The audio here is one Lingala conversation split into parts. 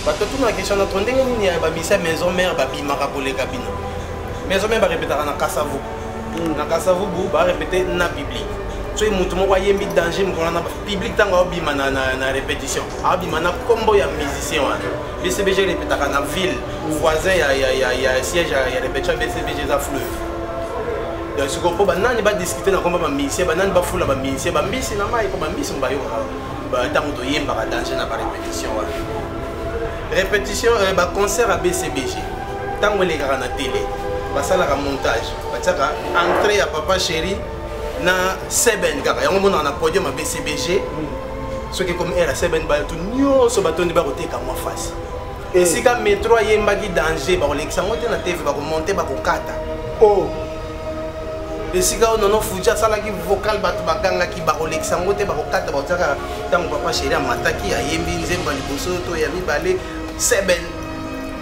Bato tout na question notre ndenge nini ya babisa maison mère babimaka koleka bino. Maison mère ba répétera na Kasavu. Na Kasavu bu ba répéter na biblique. So mutu moko yembi danger mokona na public tanga obima na répétition. Abima na combo ya musicien wana. BCBG répétaka na ville voisin ya siège ya répétition BCBG za fleuve. Donc ce qu'on peut nani ba discuter na combo ba musicien ba nani ba fula ba musicien ba mbisi na mai ko ba mbisi mbayo ba tango to yemba ka danger na ba répétition wana. Répétition, concert à BCBG. Tant que les gars à la télé, ça la montage. Entrée à Papa Chéri na Seben car on a un podium à BCBG. Ce qui comme era Seben ba tout nyo so baton de baroté comme moi face. Et si quand métro yemba qui danger ba Alexa monter na TV ba monter ba ko kata. Oh. Et si quand on a fuja ça la qui vocal ba baganga qui ba Alexa monter ba ko kata ba tsaka tant Papa Chéri a mataki a yembi nzemba liboso to ya mi balé. C'est ben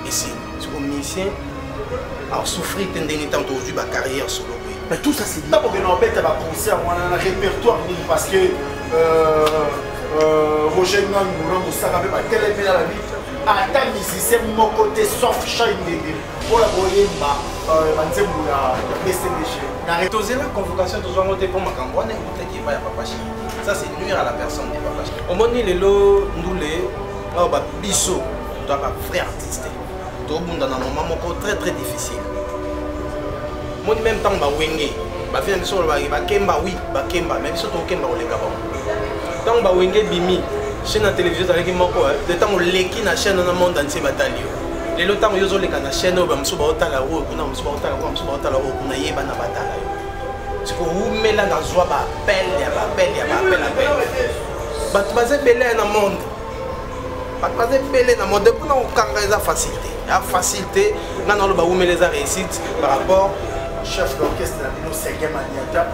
ici, ce musicien a souffert tant aujourd'hui ma carrière solo. Mais tout ça c'est pas pour que l'on mette à concert, on a un répertoire parce que Roger Ngan nous savons pas quel est la vie. À ta musicien mon côté soft shine pour la voyer ma manzembu la BCBG. Arrêtez la convocation toujours monter pour ma campagne écouter qui va à Papa Chéri. Ça c'est nuire à la personne de Papa Chéri. Au moment où les lots nous les biso un vrai artiste. Tout le monde dans un moment très très difficile. Moi en même temps ba wenge, ba faire sur ba kemba oui, ba kemba même surtout kemba au les gabon. Tant ba wenge bimi, chaîne la télévision avec moko de temps on leki na chaîne dans le monde entier batalio. Les le temps yo zo leka na chaîne ba msuba otala ro, kuna msuba otala ro, kuna yeba na batala yo. C'est que vous mettez là dans joie ba appel, ya ba appel. Ba tu vas belé dans le monde. Pas de belé dans le monde pour nous carrément la facilité. La facilité, nous avons les réussites par rapport au chef d'orchestre de nous Serge Maniata.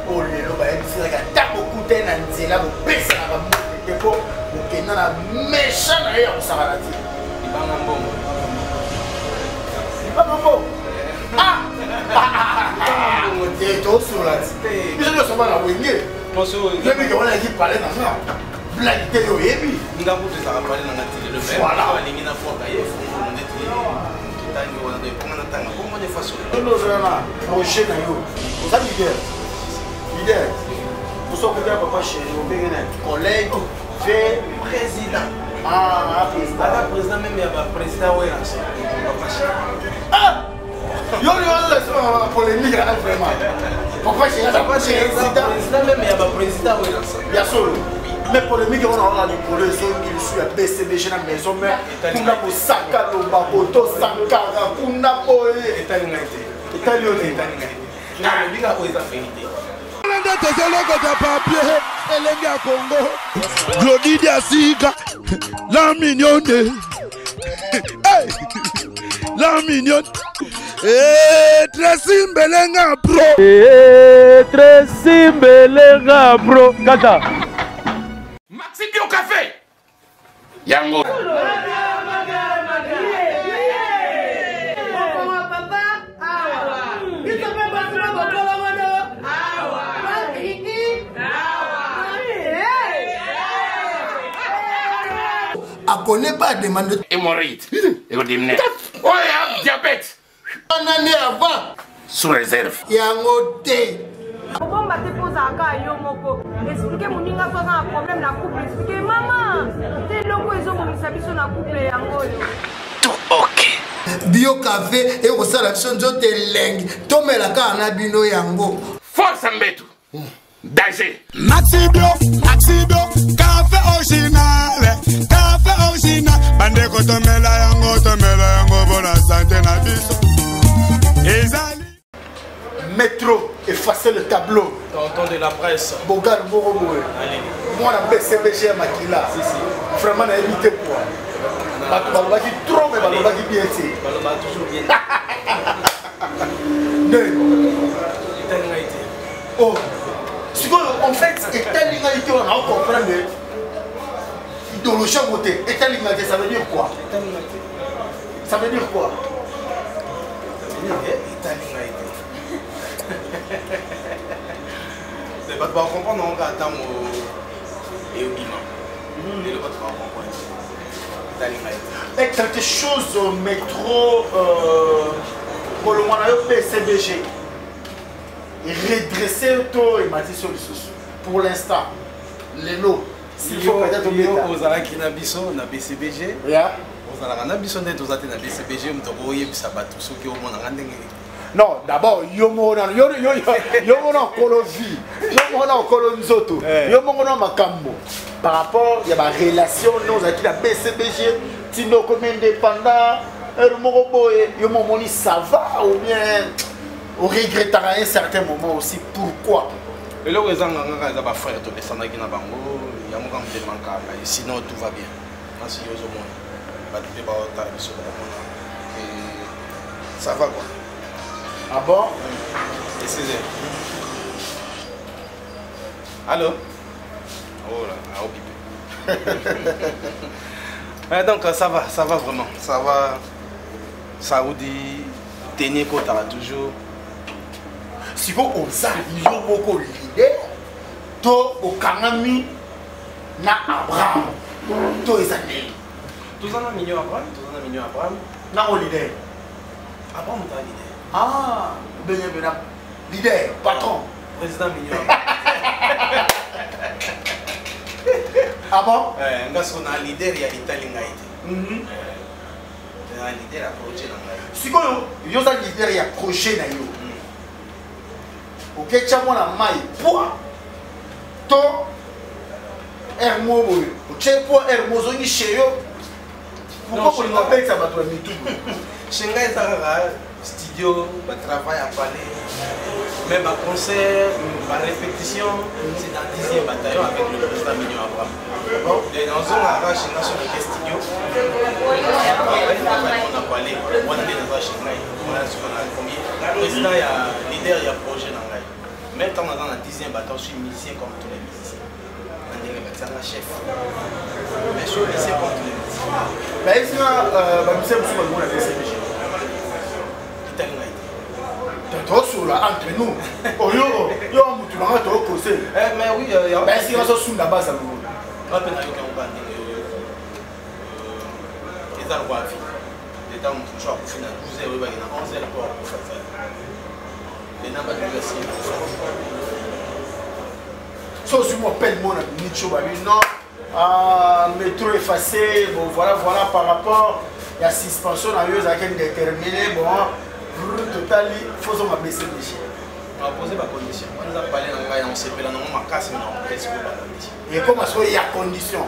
Oh le lo ba MC la ta beaucoup de na nzela bo pesa na ba moto ko kena na méchant na ya osala ti. Ibanga mbongo. Ibanga mbongo. Ah! Mbongo te to sur la ti. Biso no soma na wenge. Moso, le mec on a dit parler dans ça. Blague yo yebi. Nga ko ça va parler dans la télé le même. Voilà. Alingi na fois ka yefu on était tangi on a de comment na tanga comment de façon. Non vraiment projet na yo. Ça leader. Leader. Pour ça que Papa Chéri on peut gagner. Collègue, fait président. Ah, président. Ada président même ya ba président ouais Papa Chéri. Ah! Yo la polémique là vraiment. Papa Chéri président même ya ba président ouais bien sûr. Mais polémique on a les policiers qui sont à BCBG na maison mère kuna ko saka lo bakoto sankara kuna boye Italienne na le biga ko eza vérité. Landa tozoloko ta papier elenge ya Congo Glody Diasika la mignonne hey la mignonne Tracy Mbelenga pro Tracy Mbelenga pro kata Maxime Bio Café Yango a connaît pas demande hémorroïde et godimne oh ya diabète on année avant sous réserve yango té Bon, bah, t'es posé à Ka, yo, moko. Expliquez mon ninga, toi, un problème dans le couple. Expliquez, maman, t'es logo, ils ont mis sa mission dans le couple. Tout ok. Bio Café et au salation de Teleng. Tomela Kana Bino Yango. Force Mbetu. Danger. Maxi Bio, café original. Café original. Bande ko tomela yango, bona santé na biso. Ezali. Métro, effacer le tableau. Tonton de la presse. Bogan Boroboé. Moi, la BCBG Makila. Vraiment, on a évité quoi. Baloba qui trop, mais Baloba qui bien. Baloba toujours bien. Oh, en fait, état l'égalité, on a compris. Idéologie à côté. État l'égalité, ça veut dire quoi? Ça veut dire quoi? État l'égalité. C'est pas de comprendre, on va attendre et au bilan. Et le vote va comprendre. Et quelque chose au métro, pour le moment, PCBG, redresser tout et m'a dit sur le sous. Pour l'instant, les lots, s'il faut peut-être oublier. Aux Alaki Nabiso, na BCBG. Aux Alaki Nabiso, na BCBG, on t'a envoyé ça bat tout ce qui est au monde. Non, d'abord, yomo na kolovi, yomo na kolonzoto, yomo na makambo. Par rapport, il y a ma relation, nous avec la BCBG, tino comme indépendant, yomo moni ça va ou bien on regrettera à un certain moment aussi. Pourquoi? Et là, les gens ont frère de descendre qui n'a pas il y a mon camp de manquer, sinon tout va bien. Merci aux hommes. Ça va quoi? Ah bon? Excusez. Allô? Oh là, ah, donc ça va vraiment. Ça va. Ça vous dit, tenir compte toujours. Si vous avez beaucoup l'idée, to au Kanami na Abraham, to les années. Tous en a mignon Abraham. Na au leader. Abraham t'as l'idée. Ah, bien, leader, patron. Président mignon. Ah bon? Parce qu'on a un leader, il y a l'Italie. Un leader à projet dans la. Si vous avez un leader, il y a projet dans la. Ok, tu as un maille poids. To Hermo, tu as un Hermo, chez eux. Pourquoi vous n'avez pas ça? Chez nous, studio, travail à parler, même à concert, à répétition, c'est dans le 10e bataillon avec le président Mignon Abraham. Et dans une arrache, chez nous, sur le studio, on a parlé, on a dit dans la chez nous, on a ce qu'on a premier. Le président, il y a leader, il y a projet dans la. Même quand on est dans le 10e bataillon, je suis musicien comme tous les musiciens. On est le chef. Mais je suis musicien comme tous les musiciens. Mais est-ce que vous avez fait sur là entre nous. Oh yo, tu vas te causer. Mais oui, il y a. Mais si on se sous la base à nous. On peut aller au Canada. Les arbres à vie. Les temps où tu as au final, vous avez 11 heures pour faire ça. Les nains battent le ciel. Sauf si moi peine mon ami non. Métro effacé, bon voilà par rapport à la suspension à eux qui est déterminée, bon. Total, il faut que baisser les chiens. On a posé ma condition. On nous a parlé dans le on s'est fait là, on m'a cassé, mais on a presque pas condition. Et comment est-ce qu'il y a condition?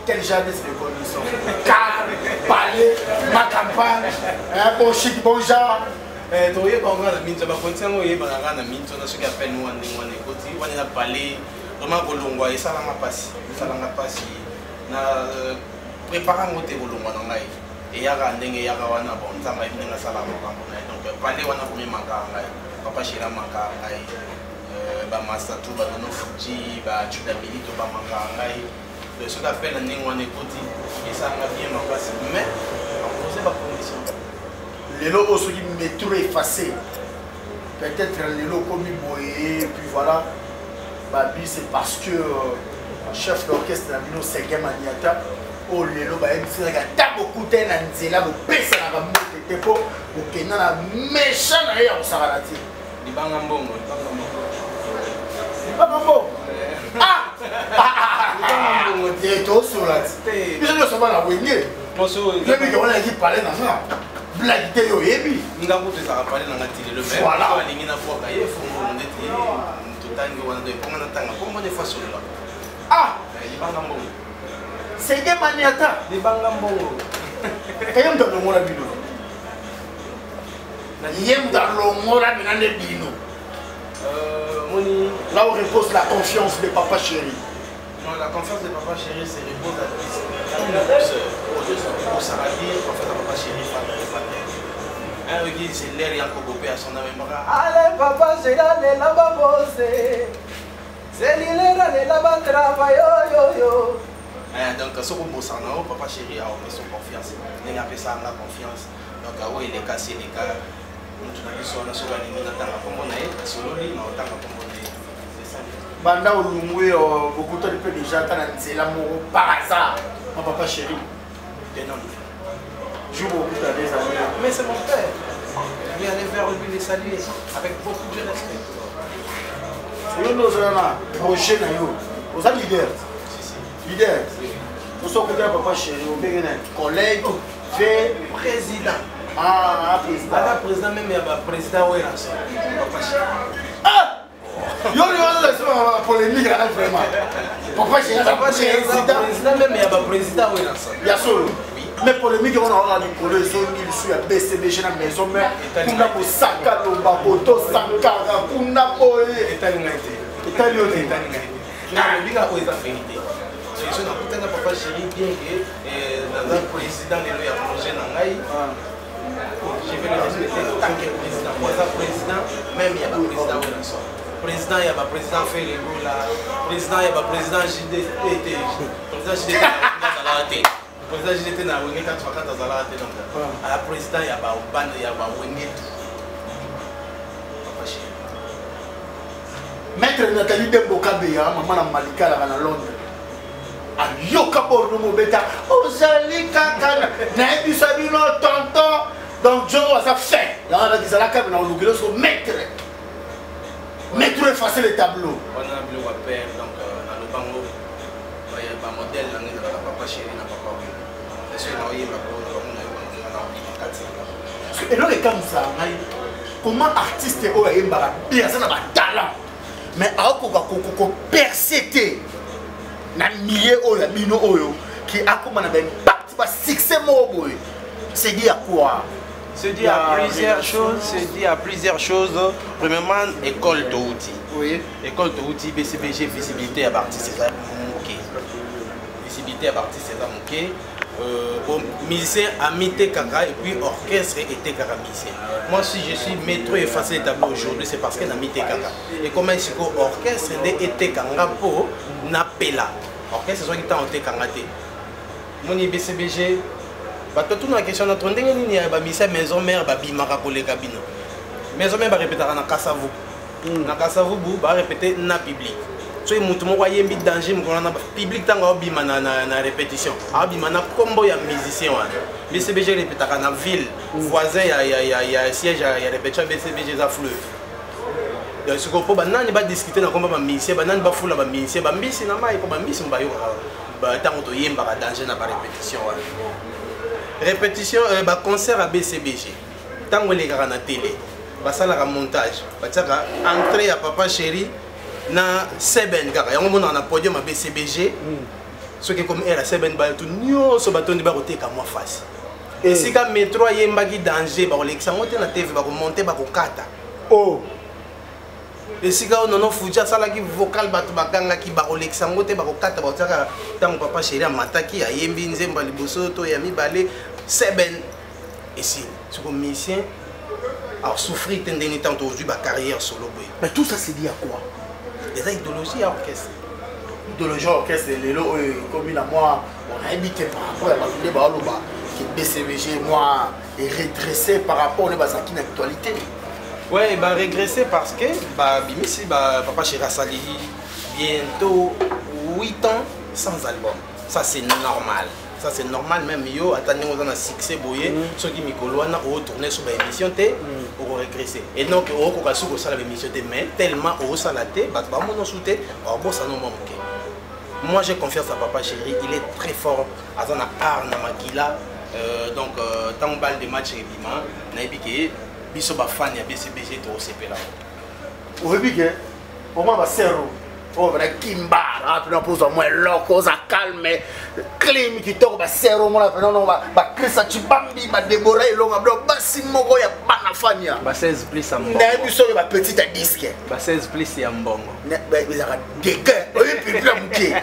Quel genre de conditions? Car, parler, ma campagne, un bon chic, bon genre. Tu vois, quand on a mis, tu vas continuer, on a mis, on a ce qu'on appelle nous, on a parlé, vraiment, on a ça l'a passé. Ça l'a passé. On a préparé un côté, on a et il y a un dingue, il y a un bon, ça m'a venu à la salle. Donc, parler, on a premier manquant, papa chez la manquant, Master tout, no Fuji, Chudamili, to Bamanga, ce qu'on appelle un dingue, on est côté, et ça m'a bien ma place. Mais, on posait ma condition. Les lots aussi métro effacé. Peut-être les lots comme Boye, puis voilà. Babi, c'est parce que le chef d'orchestre a mis au Segem Maniata. Oh les lots, c'est un tas beaucoup de temps, là, vous baissez la moto, vous avez un méchant à Sarati. Il va en bon. Il va en bon. Ah! Il est tout sur la tête. Il est sur la wingé. Il est on a dit parler dans ça. Blague de yo yebi. Nous avons fait ça parler dans la télé le même. Voilà. On a ligné na fois il faut on était tout temps on a de comment on attend comment des fois sur là. Ah! Il va en bon. C'est que maniata. Il va en bon. Et on donne le mot à Bino. Yem dans le mot à Bino. Là où repose la confiance de papa chéri. Non, la confiance de papa chéri, c'est repose à la pour ça va dire confiance à papa chéri. C'est l'air et encore à son âme. Allez, papa chéri, là-bas bosser. C'est l'île là-bas travail. Donc, ce qu'on bosse en haut, papa chéri a son confiance. Il a fait ça la confiance. Donc, il est cassé les cas. Banda Olumwe, beaucoup de gens déjà l'amour par hasard, mon papa chéri. d'un homme. Jour où tu as des amis. Mais c'est mon père. Je vais aller vers lui les saluer avec beaucoup de respect. Nous avons un projet, nous avons leader. Leader. Nous sommes papa chéri, collègue, fait Président. Ah, président. Le président même, il y a un président Ouéras. Papa chéri. Ah! Yo, la polémique là, vraiment. Papa chéri, président même, il y a un président Ouéras. Il y a solo. Mais polémique, on a dit pour les zones, il suit à BCBG dans la maison, mais on a pour Saka, Lobakoto, Sankara, on a pour Italien. Non, mais il y a une vérité. Je suis un papa chéri, bien que dans un président, il y a un projet dans l'Aïe. Je vais le respecter tant que président. Pour un président, même il y a un président Ouéras. Président, il y a un président Ferrego là. Président, il y a un président JDT. Président JDT, président JDT na wenge quand tu vas quand azala te donc à la président ya ba bande ya ba wenge papa chéri Maître Nathalie Dembokabeya maman na Malika là na Londres ayoka borno mobeta ozali kaka na ebisa bino tonton donc Joe a ça fait là on a dit ça là quand on a logué sur maître effacer les tableaux on a vu le père donc na le bango ba modèle na ngi na papa chéri na papa et là, comment artiste est bien ça n'a talent mais à perséter na milieu qui a comme un impact succès c'est dit à quoi? C'est dit à plusieurs choses. C'est dit à plusieurs choses. Premièrement, école de outils. Oui. École de outils, BCBG, visibilité à partir c'est ça. Visibilité à partir c'est ça. Musicien Amité Kaka et puis orchestre était Kaka musicien. Moi si je suis maître effacé les tableaux aujourd'hui c'est parce que Amité Kaka. Et comment est-ce que orchestre était Kanga pour Napela. Orchestre c'est qui t'a été Kanga té. Mon BCBG. Tout la question notre ndenge nini ya ba musicien maison mère ba bimaka pour les cabines. Maison mère ba répéter na Kasavu. Na Kasavu ba répéter na public. So mutu moko ayembi danger mokona na public tanga obima na répétition abima na combo ya musicien wana BCBG répétaka na ville voisin ya siège ya répétition BCBG za fleuve ya siko po banani ba discuter na combo ba musicien banani ba fula ba musicien ba mbisi na mai po ba mbisi mbayo ba tango to yemba ka danger na ba répétition wana répétition ba concert à BCBG tango le ka na télé ba sala ka montage ba tsaka entrée ya papa chéri na Seben kaka yango mona na podium à BCBG ce qui comme era Seben ba tout nyonso batondi ba koteka moi face et si ka métro yembaki danger ba kolekisa ngote na TV ba ko monter ba ko kata oh et si ka nono fuja sala ki vocal batu bakanga ki ba kolekisa ngote ba ko kata ba tsaka tango papa chéri amataki ayembi nzemba liboso to ya mibale Seben et si ce comme musicien a souffrir tendeni tant aujourd'hui ba carrière solo boy mais tout ça c'est dit à quoi? Les idéologies à orchestre. Idéologie orchestre, les lots, comme il a moi, on a habité par rapport à ma qui BCBG, moi, est régressé par rapport à l'actualité. Oui, il va régresser parce que Bimisi, Papa Chéri Sali, bientôt 8 ans sans album. Ça c'est normal. Ça c'est normal, même yo, attendez, on a succès, boyé, ceux qui m'ont tourné sur l'émission, pour régresser. Et donc, on a sur l'émission, mais tellement au salaté, moi j'ai confiance à Papa Chéri, il est très fort, à son art, Namakila, donc, tant que balle de match, il y a biso ba fan ya BCBG to OCP là. Oui, bien, au moins, oh, mais Kimba, après on pose au moins loco, ça calme, clim qui tombe, serre, mon après non, va Chris Chibambi, va déborer l'homme, va Simoko, ya Banafania. Va 16 plus à mbongo. N'a vu ça, va petit à disque. Va 16 plus à mbongo. Mais il y a des gars, oui, puis bien mouqué.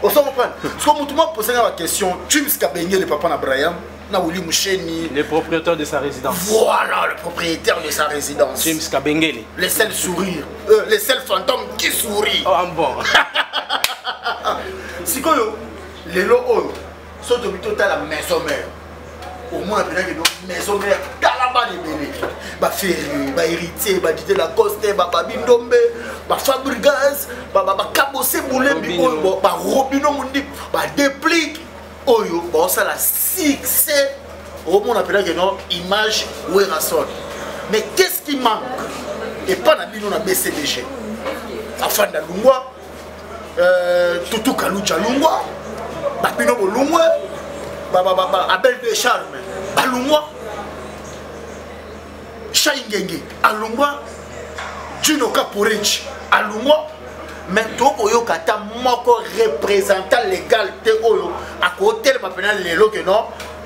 On s'en comprend. Parce que tout le monde pose la question, tu me scabengé le papa d'Abraham, na Willy Moucheni. Le propriétaire de sa résidence. Voilà, le propriétaire de sa résidence. James Kabengele. Les seuls sourires, les seuls fantômes qui sourient. Oh, bon. Si quoi les lots sont au à la maison mère. Au moins, la maison mère, dans la bas de Béné. Bah, Ferry, bah, héritier, bah, Dité Lacoste, bah, Bindombe, bah, Fabregas, bah, Cabossé, Boulé, bah, Robino, Mundi, bah, Déplique. oyo ça la succès au monde appelle que non image Werason. Mais qu'est-ce qui manque et pas na bino na BCBG afanda lungwa tutu kalucha lungwa babino bolungwa Abel de Charme balungwa Shaingenge alungwa Juno Kaporich alungwa mais to oyo kata moko représentant légal te oyo à côté le papena lelo que non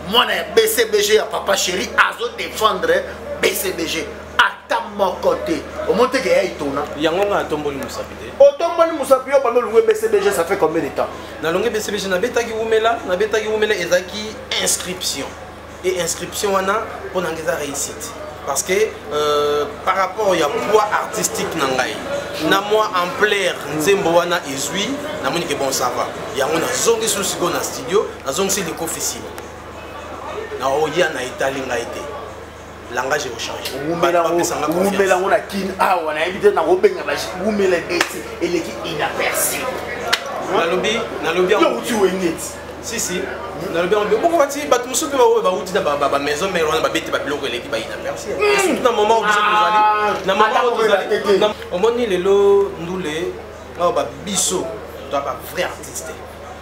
moi na BCBG à papa chéri azo défendre BCBG ata moko te au monte que y tona yango nga tomboli musapite otomboli musapite yo bando lungwe BCBG ça fait combien de temps na lungwe BCBG na betaki wumela ezaki inscription et inscription wana pour nangeza réussite parce que par rapport ya poids artistique nangai na moi ampleur nzembo wana ezui na moni que bon ça va yango na zongi sur siko na studio na zongi si liko officiel na oya na itali ngai te langage est changé umela ngona kin awa na éviter na robenga ba umela eti eleki inaperçu na lobi yo tu wengeti si na lobi on beaucoup bati bat musu pe ba uti na ba maison mais on ba beti ba biloko eleki ba inaperçu et surtout na moment où vous allez na moment où vous allez au moni lelo ndule na ba biso doit pas vrai artiste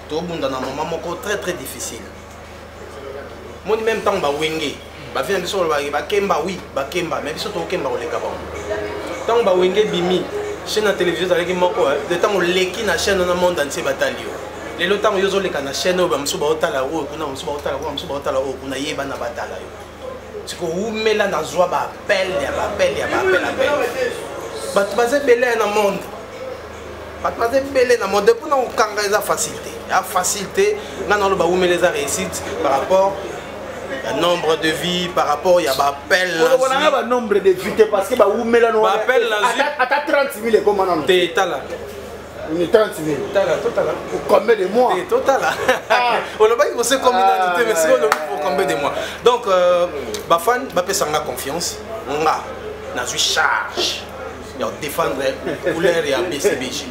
to bunda na moment moko très très difficile moni même temps ba wenge ba vient biso ba kemba oui ba kemba mais biso to kemba oleka ba tant ba wenge bimi chaîne na télévision avec moko de temps oleki na chaîne na monde entier batalio lelo temps yo zoleka na chaîne ba musu ba otala o kuna musu ba otala o kuna yeba na batala yo siko umela na zwa ba appel bat baze belé na monde bat baze belé na monde pour na okanga eza facilité ya facilité ngana lo ba umela za réussite par rapport le nombre de vies par rapport il y a appel on a un nombre de vies parce que ba umela no appel à 30 000 comment non t'es là une 30 000 total combien de mois total on a pas que c'est communalité mais c'est pour combien de mois donc ba fan ba pesanga confiance nga na suis charge de défendre couleur et BCBG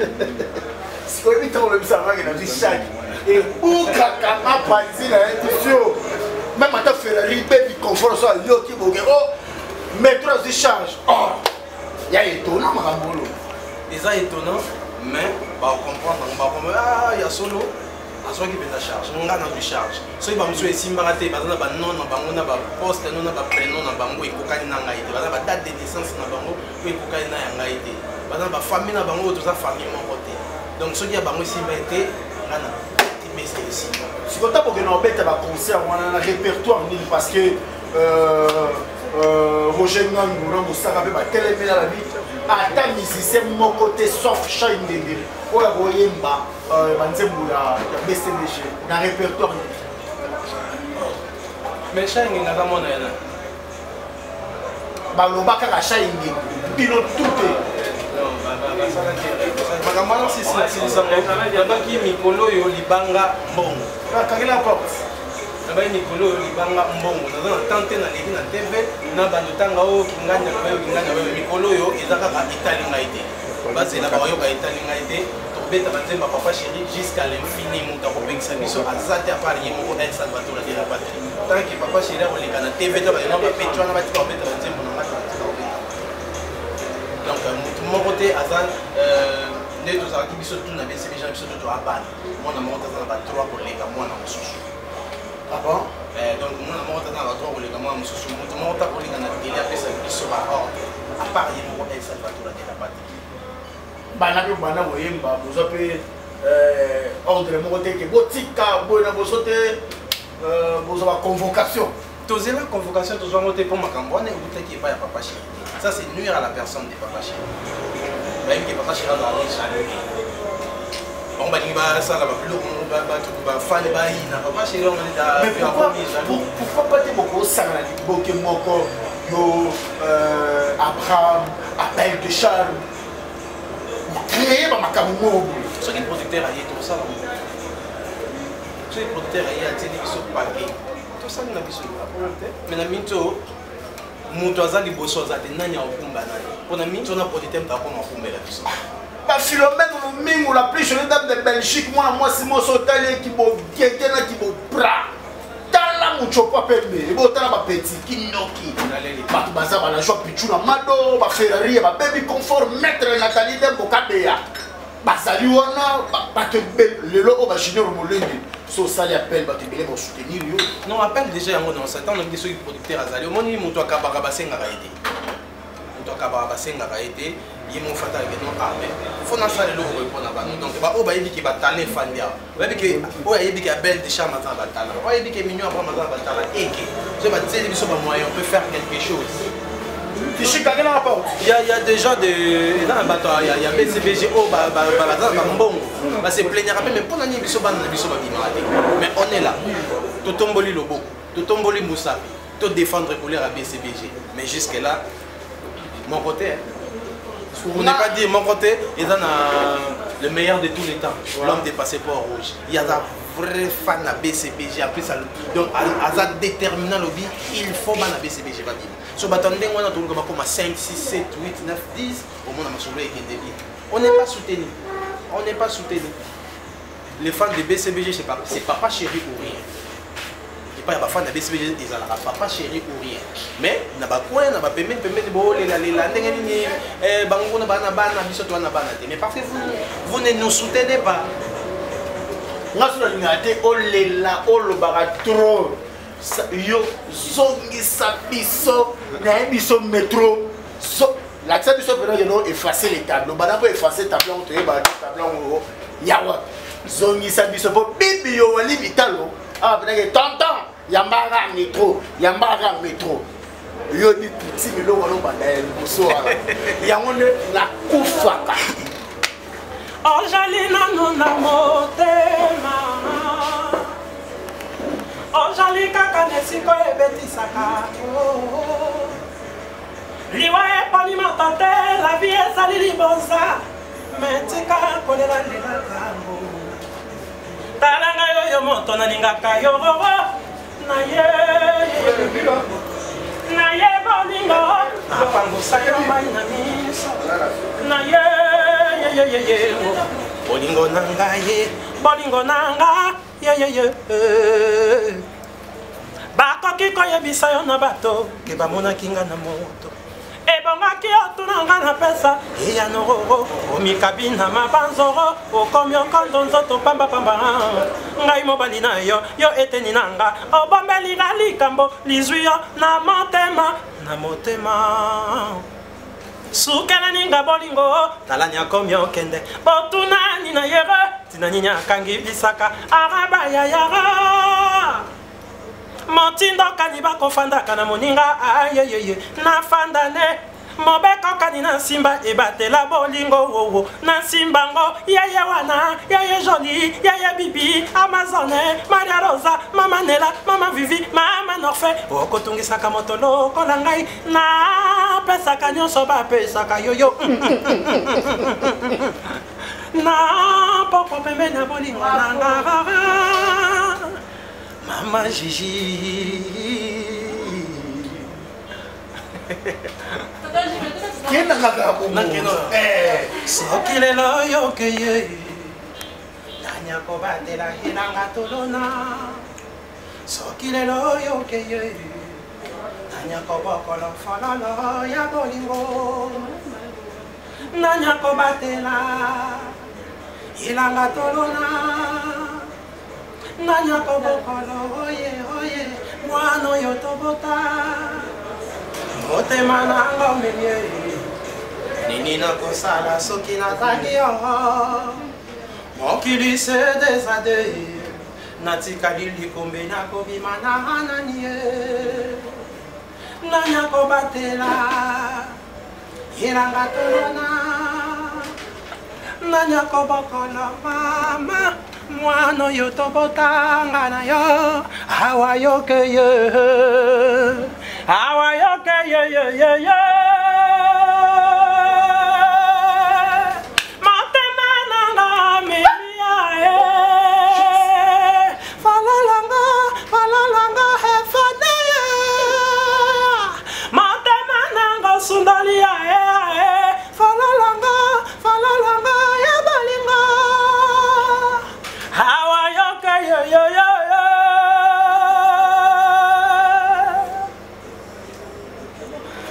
ce qu'on dit on le ça va que na suis charge et pour kakama panzi na institution même à ta Ferrari baby confort ça yo qui boge oh mettre de charge oh il y a étonnant marambolo ils a étonnant mais ba comprendre ah il y a solo aso qui peut charge nga na du charge so ba muso esimba te ba na ba non na bango na ba poste non na ba prénom na bango ekokani na ngai te ba na ba date de naissance na bango ekokani na ngai te ba na ba famille na bango to za famille moko te donc so ki ya bango esimba te nga na ici si vous avez un concert on a un répertoire parce que Roger Ngangou vous savez pas quel est la vie à ta musicien mon côté sauf shine de ou la voyemba banzembu la BCBG un répertoire mais shine nga kama na yana balobaka la shine bino tout makamana sisi nabaki mikolo yo libanga mbongo kakila porte nabaki mikolo yo libanga mbongo naza na tante na leki na TV na bandotanga oyo kinganya bayo mikolo yo eza kaka etali ngai te bazela bayoka etali ngai te tobeta banzemba papa chéri jusqu'à l'infini moto akopekisa biso aza te apart ye moko El Salvador de la patrie tanke papa chéri akoleka na TV to bayona bapeti wana batika kobeta banzembo na ngai donc mon côté Azan ne tous à qui sont tous na BCBG biso to abana moi na monta na ba 3 collègues moi na mususu ah bon donc moi na monta na ba 3 collègues moi mususu monta collègue na télé apesa biso ba ordre à part ye mo El Salvador de la patrie bana ko bana boyemba bozo pe ordre mo côté que botika bona bosote bozo ba convocation tous la convocation tous vont pour makambo na écouter qui pas ya papa chéri. Ça c'est nuire à la personne de papa chéri. Même que papa chéri dans les chalets. On va dire ça là ba fan ba ina papa chéri on est à pourquoi pas te beaucoup ça na boke moko yo Abraham appel de Charles créer ba makambo ce qui producteur a tout ça là. Ce qui producteur a dit qu'ils sont paquets. Tout ça na biso mais na minto mutu azali boso azate nani akumba nani pona minto na producteur mta ko makumbela biso ba Philomène Mingo, la plus jolie dame de Belgique, moi, si mon sautalé qui m'a guetté, qui m'a bras. Tala muchopa pembe, et bon, tala ma petit, qui noki. Bato baza ba la joie pichuna mado, ba Ferrari, ba baby confort, maître Nathalie Dembo Kabea. Bazali wana, ba te le logo ba junior molende. So ça appelle ba te belé pour soutenir yo. Non, appelle déjà yango dans ça, on a des producteurs azali. Au moins ni muto akabaka basenga raité. Muto akabaka basenga raité. Il m'a fait avec nous armé. Faut na ça le logo pour na ba. Donc ba o ba yebi ki ba talent fandia. Ba yebi ki o yebi ki belle de charme dans ba talent. O yebi ki mignon après dans ba talent eke. Je vais dire biso ba moyen, on peut faire quelque chose. Il y a déjà des dans le bateau, il y a BCBG au Mbongo. C'est plénière mais pour l'année mais on est là. Tout tomboli lobo, tout tomboli Moussa, tout défendre pour les BCBG. Mais jusque là, mon côté, on n'est pas dit mon côté, il y a le meilleur de tous les temps, l'homme des passeports rouges. Il y a un vrai fan de BCBG. Après ça, donc à ça déterminant lobby, il faut ban la BCBG. So batondé on a tout comme 5, 6, 7, 8, 9, 10 au monde a sauvé on n'est pas soutenu. On n'est pas soutenu. Les fans de BCBG c'est papa chéri ou rien. Il n'y a pas de fans de BCBG ils ont papa chéri ou rien. Mais na ba coin na ba pembe bo la ndenge ni bango na bana biso to na bana te mais parce que vous ne nous soutenez pas. Nga sura ngate olela olobara trop. Yo zongisa biso na biso métro so l'accès biso peut non effacer les tableaux bana pour effacer tableau to yeba tableau yawa zongisa biso po bibi yo wali bitalo ah peut-être tonton yambara métro yo dit petit milo walo bana boso yango ne la kufaka Angelina nona motema Ojali kaka nesiko ebetisaka liwa eponimata te la vie ezali liboza metika kolela lela ntango talanga yoyo moto nalingaka yo na ye bolingo napangusa yo mai na miso na ye bolingo nanga bakoki koyebisa yo na bato ke bamonaki nga na moto ebongaki otuna nga na pesa eya nororo omikabi na mabanzoro okomi okondo nzoto pambapamba ngai mobali na yo eteni na nga obombeli nga likambo lizwi yo na motema sukela ninga bolingo talani akomi okende botunani na yere tina nini akangi bisaka araba yayara motindo kani bakofandaka na moninga ayeyeye nafandane mobeko kani na nsimba ebatela bolingo wowo na nsimbango yeye wana yeye joli yeye bibi amazone maria rosa mama nela mama vivi mama norfe okotungisaka moto lokola ngai na pesaka nyonso bapesaka yoyo na poko pembeni ya bolingo nanga mama Gigi Quem não acaba com só que ele loyo que ye nanya ko batela hinanga tolona só que ele loyo que ye nanya ko bokolo fololo ya bolingo nanya ko batela hinanga tolona nanya ko bokolo oye mwana yo tobota motema nanga menye nini nakosala soki nazali yo mokili se desade natikali likombe nakobima na nani ye nani akobatela ilanga tolona nani akobokola mama mwana oyo tobotanga na yo awa yoke ye motema nanga melia falalanga hefane motema nanga sundalia falalanga ya balingo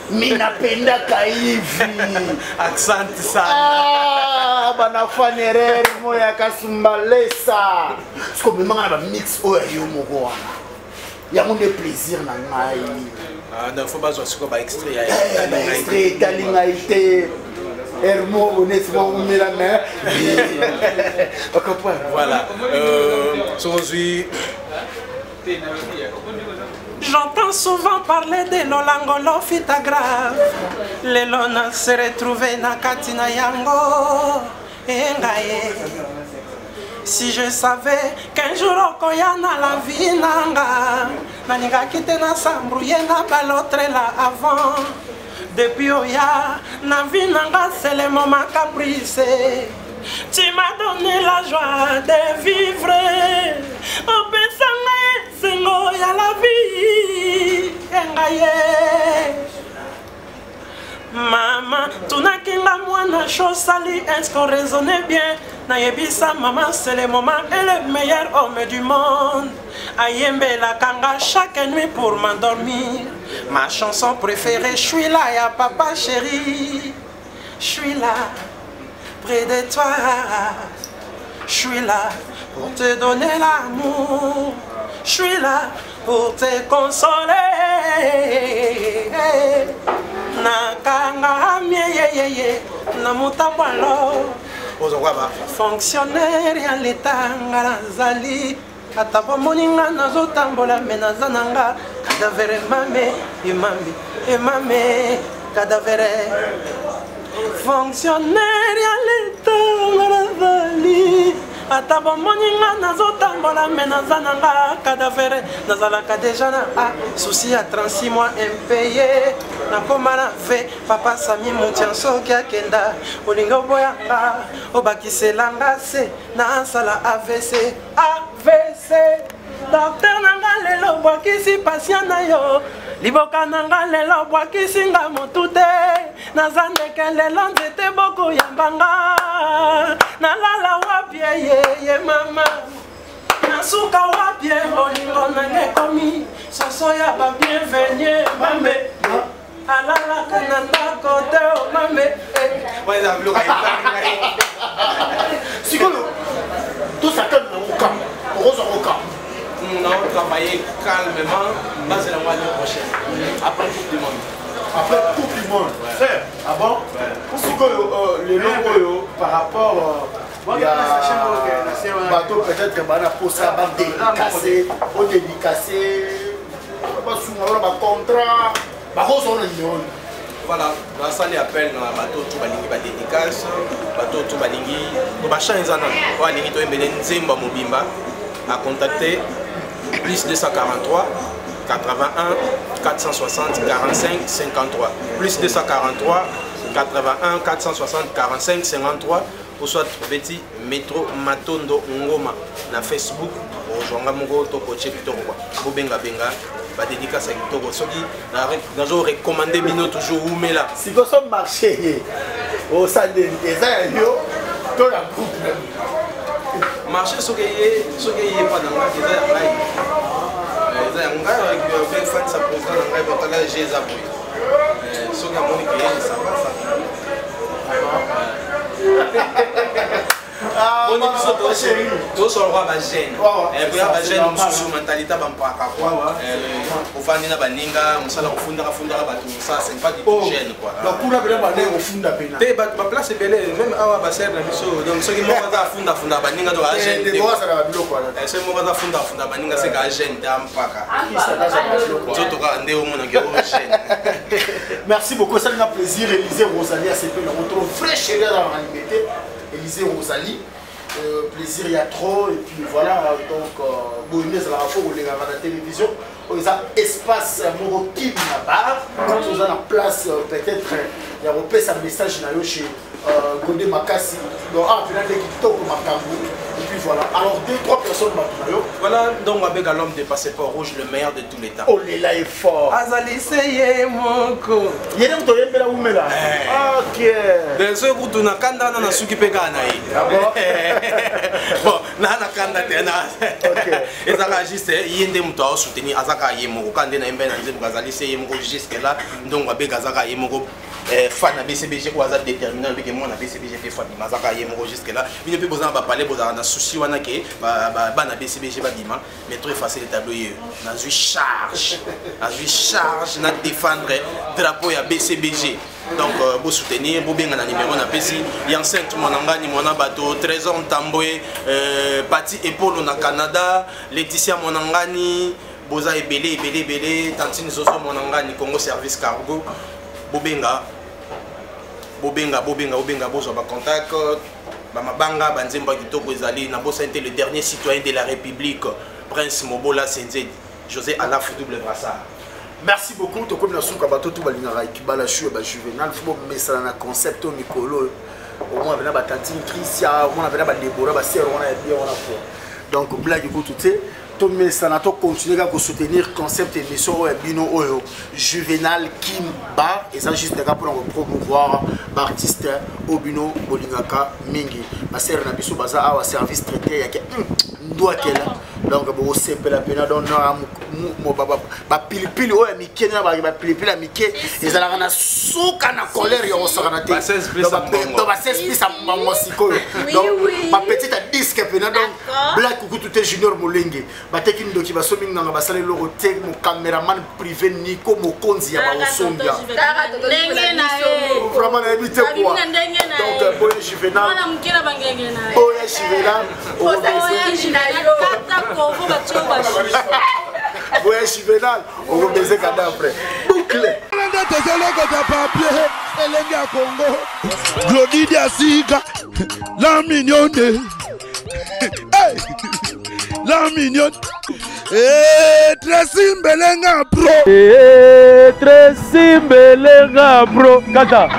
minapenda kaivi Accent sana. ah bana fanerer moya kasumbalesa siko memanga na mix oyo yo moko wana yango nde plaisir na ngai Ah non, faut pas jouer sur quoi extrait ya. extrait talinga ite Hermo honnêtement on met la main voilà aujourd'hui J'entends souvent parler de Lolangolo Fitagrave. Les lona se retrouver na katina yango. Engaye. Si je savais qu'un jour okoya na la vie nanga, naninga kite na sambrouye na balotre là avant. Depuis oya, na vie nanga c'est le moment caprice. Tu m'as donné la joie de vivre. On peut s'engager, ya la vie. Engaye. Maman, tu n'as qu'un mois na chose sali, est-ce qu'on raisonnait bien? Naïebisa, maman, c'est le moment et le meilleur homme du monde. Ayembe la kanga chaque nuit pour m'endormir. Ma chanson préférée, je suis là, ya papa chéri. Je suis là, près de toi. Je suis là pour te donner l'amour. Je suis là pour te consoler. Nakanga mieyeye namutambalo fonctionnaire ya l'État ngalazali atabo moninga nazotambola menaza nanga kadavere mame emame kadavere fonctionnaire ya l'État ngalazali atabo moninga nazotambola menaza nanga kadavere nazalaka déjà na souci à 36 mois impayé nakoma na ve papa Sami Mutianso kiakenda olinga boyanga obakiselanga se na sala AVC docteur nanga lelo bwakisi patient na yo liboka nanga lelo bwakisi nga motu te naza ndeke lelo nzete boko yambanga nalala wapie ye mama nasuka wapie olingo nange komi soso ya ba bienvenue mame alalaka na ndako te o mame sikolo tosaka na okam okoza okam on a travaillé calmement basé la mois prochaine après Coupe du Monde. Après Coupe du Monde. Frère, ah bon? Sikolo les logos par rapport bateau peut-être bana pour ça va dédicacer au dédicacer pas souvent ba contrat ba rose on union. Voilà, dans ça les appels na bateau tout balingi ba dédicace bateau tout balingi ko ba change ana ko alingi to embele nzemba mobimba à contacter plus 243 81 460 45 53 plus 243 81 460 45 53 pour soit petit métro Matondo Ngoma na Facebook rejoindre mon to coacher kitoko ko benga ba dédicace kitoko soki na zo recommander bino toujours umela si ko so marché au sein des yo to la groupe marché soki yé pas dans la déjà là ça nga ben fan sa président nga botala jeza boy soki amoni que ça va ça on est biso to so roi ba jeune et puis ba jeune sous mentalité ba mpaka quoi ofandi na baninga musala kufunda ba tout ça c'est pas du tout jeune quoi donc pour la ba ne ofunda pena te ba place belé même awa ba ser na biso donc soki mo ba funda baninga do a jeune de quoi ça va biloko là c'est mo ba funda baninga c'est ka jeune ta mpaka to ka ndé o mona ke o jeune. Merci beaucoup, ça m'a plaisir. Élisée Rosalie a CP, on retrouve fraîche dans la liberté. Élisée Rosalie, plaisir il y a trop et puis voilà donc bonne à la fois on les regarde à la télévision. On a espace Morokim là-bas, on a la place peut-être il y a un message chez Godé Makassi, donc ah finalement qui toque Makambu et puis voilà. Alors, 2-3 personnes, voilà, donc avec l'homme de passeport rouge, le meilleur de tous les temps. Oh, là est fort. Azali seye moko. Il y a un peu de là. Ok. Bien sûr, vous tournez kanda na suki pe kana yi. Bon, na kanda te na. Ok. Et ça va juste yende muto soutenir azaka yemo kande na mbe na nzembo azali seye moko jusque là. Donc avec azaka yemo fan na BCBG ko aza déterminant avec moi na BCBG pe fan azaka yemo jusque là. Bino pe bozana ba parler bozana na souci wana ke ba na BCBG ba bima mais très facile le tableau yeux. Na zui charge. Na zui charge na défendre drapeau ya BCBG. Donc pour soutenir pour bien un numéro na pesi Yancent Monangani Mona Bato Trésor Ntambwe Pati Epolo na Canada Laetitia Monangani Boza Ebele Tantine Zozo Monangani Congo Service Cargo Bobenga bozo ba contact ba mabanga banzemba kitoko ezali na bosa était le dernier citoyen de la République Prince Mobola Senzedi José Alaf double brassard. Merci beaucoup. Tu comme la souka bateau tout balingara ekibala chou ba juvenal faut mettre na concept au mikolo au moins venir ba tantine Christia au moins venir ba Deborah ba sœur on a bien on a fait. Donc blague écoute tout c'est to mais ça na to continuer à soutenir concept émission bino oyo juvenal Kimba et ça juste pour promouvoir artiste Obino Bolingaka mingi ma sœur na biso baza awa service traité ya doit qu'elle donc bon c'est la peine donc mo ba pilipili oyo mikene na ba pilipili ya mike ezala na suka na colère yo osaka te donc ba 16 plus à mamosiko donc ma petite à disque pena donc black kuku tout junior molenge ba tekini doki ba somi nganga ba sale logo te mo cameraman privé Nico Mokonzi ya ba osongia vraiment na éviter quoi donc boy juvenal boy juvenal ouais, juvenal, on va baiser après. Boucle. Glodidia Siga, la mignonne. La mignonne. Tracy Mbelenga bro. Tracy Mbelenga bro. Kata.